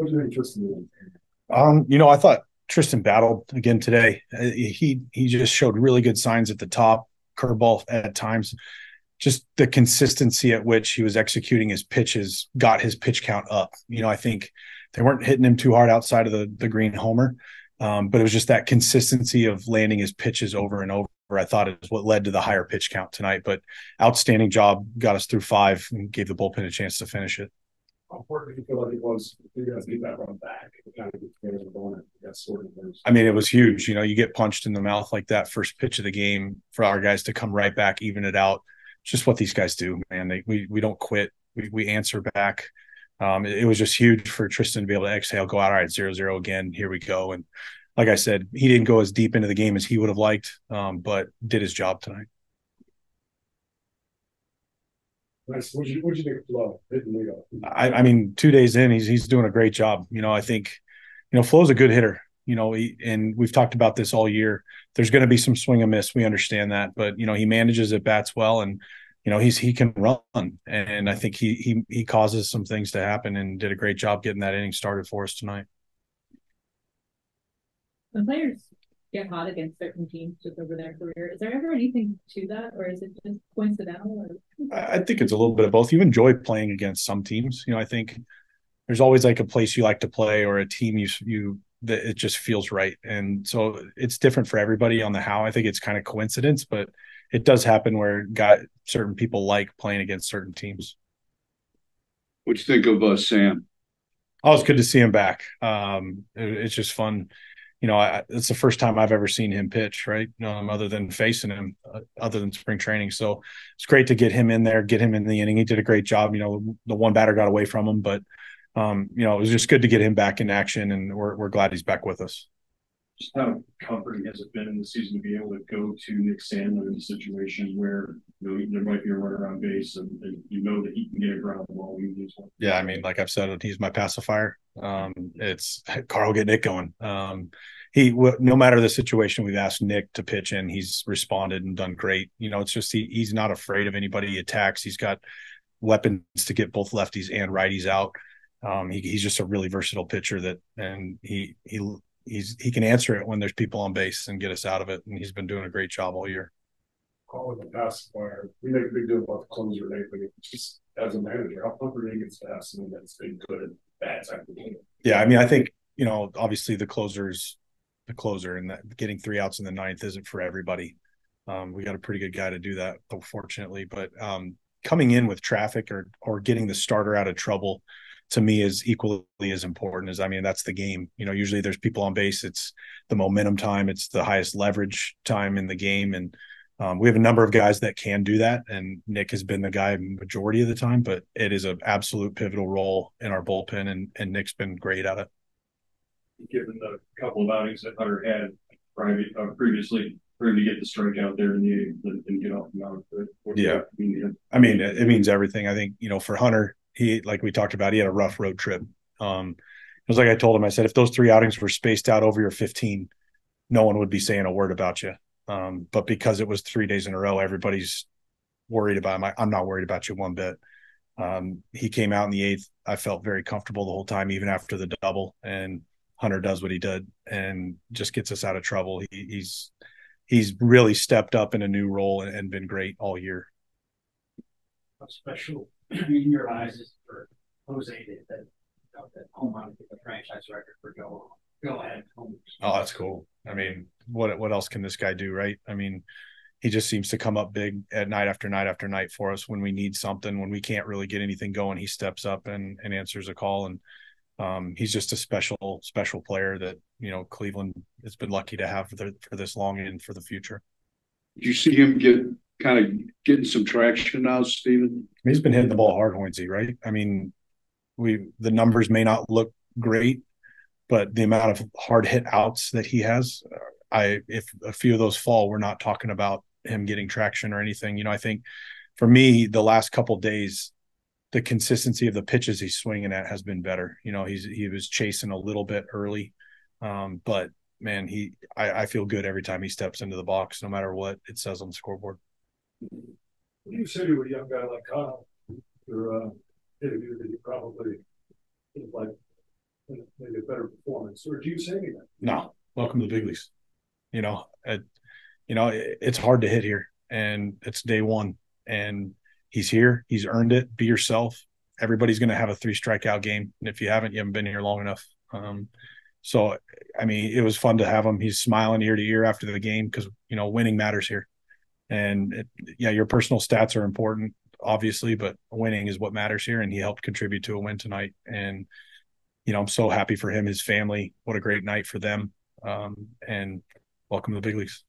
What do you think Tristan did? I thought Triston battled again today. He just showed really good signs at the top, curveball at times. Just the consistency at which he was executing his pitches got his pitch count up. I think they weren't hitting him too hard outside of the green homer, but it was just that consistency of landing his pitches over and over. I thought is what led to the higher pitch count tonight. But outstanding job, got us through five and gave the bullpen a chance to finish it. How important do you feel like it was for you guys to get that run back? It kind of get players going and that sort of things. I mean, it was huge. You get punched in the mouth like that first pitch of the game for our guys to come right back, even it out. It's just what these guys do, man. We don't quit. We answer back. It was just huge for Triston to be able to exhale, go out, all right, 0-0 again. Here we go. And like I said, he didn't go as deep into the game as he would have liked, but did his job tonight. Nice. What'd you think of Flo? I mean, 2 days in, he's doing a great job. I think, Flo's a good hitter. And we've talked about this all year. There's going to be some swing and miss. We understand that, but he manages at bats well, and he can run. And I think he causes some things to happen, and did a great job getting that inning started for us tonight. When players get hot against certain teams just over their career, is there ever anything to that, or is it just coincidental? I think it's a little bit of both. You enjoy playing against some teams. I think there's always like a place you like to play, or a team you that it just feels right. And so it's different for everybody on the how. I think it's kind of coincidence, but it does happen where certain people like playing against certain teams. What'd you think of Sam? Oh, it's good to see him back. It's just fun. It's the first time I've ever seen him pitch, right? Other than facing him, other than spring training. So it's great to get him in there, get him in the inning. He did a great job. The one batter got away from him, but it was just good to get him back in action, and we're glad he's back with us. Just how comforting has it been in the season to be able to go to Nick Sandler in a situation where there might be a runner on base, and that he can get a ground ball when he needs one? Yeah, I mean, like I've said, he's my pacifier. It's Carl, get Nick going. No matter the situation, we've asked Nick to pitch in. He's responded and done great. It's just he's not afraid of anybody he attacks. He's got weapons to get both lefties and righties out. He's just a really versatile pitcher and he can answer it when there's people on base and get us out of it. And he's been doing a great job all year. Calling the pacifier, we make a big deal about the closer lately. Just as a manager, how comforting it is to have someone that's been good at bad type of game. Yeah, I mean, I think obviously the closer's the closer, and that getting 3 outs in the ninth isn't for everybody. We got a pretty good guy to do that, though, fortunately. But coming in with traffic or getting the starter out of trouble, to me, is equally as important. That's the game. Usually there's people on base. It's the momentum time. It's the highest leverage time in the game. And we have a number of guys that can do that. And Nick has been the guy majority of the time, but it is an absolute pivotal role in our bullpen. And Nick's been great at it. Given the couple of outings that Hunter had previously, for him to get the strikeout there in the eighth and get off the mound. Yeah. I mean, it means everything. I think, for Hunter, like we talked about, he had a rough road trip. It was like I told him, I said, if those 3 outings were spaced out over your 15, no one would be saying a word about you. But because it was 3 days in a row, everybody's worried about him. I'm not worried about you one bit. He came out in the eighth. I felt very comfortable the whole time, even after the double. And Hunter does what he did and just gets us out of trouble. He's really stepped up in a new role and been great all year. How special in your eyes is for Jose that home run to the franchise record for go ahead home. Oh, that's cool. I mean, what else can this guy do, right? I mean, he just seems to come up big at night after night after night for us when we need something, when we can't really get anything going. He steps up and answers a call, and he's just a special player that Cleveland has been lucky to have for this long and for the future. Did you see him getting some traction now, Steven? He's been hitting the ball hard, Hoynesy, right? I mean, the numbers may not look great, but the amount of hard hit outs that he has, if a few of those fall, we're not talking about him getting traction or anything. I think for me, the last couple of days, the consistency of the pitches he's swinging at has been better. He was chasing a little bit early, but man, I feel good every time he steps into the box, no matter what it says on the scoreboard. You said you were a young guy like Kyle. You're interview that you probably like maybe a better performance, or do you say anything? No, welcome to the big leagues. It's hard to hit here, and it's day one, and he's here. He's earned it. Be yourself. Everybody's going to have a 3 strikeout game. And if you haven't been here long enough. So, I mean, it was fun to have him. He's smiling ear to ear after the game because, winning matters here. And your personal stats are important, obviously, but winning is what matters here. And he helped contribute to a win tonight. And, I'm so happy for him, his family. What a great night for them. And welcome to the big leagues.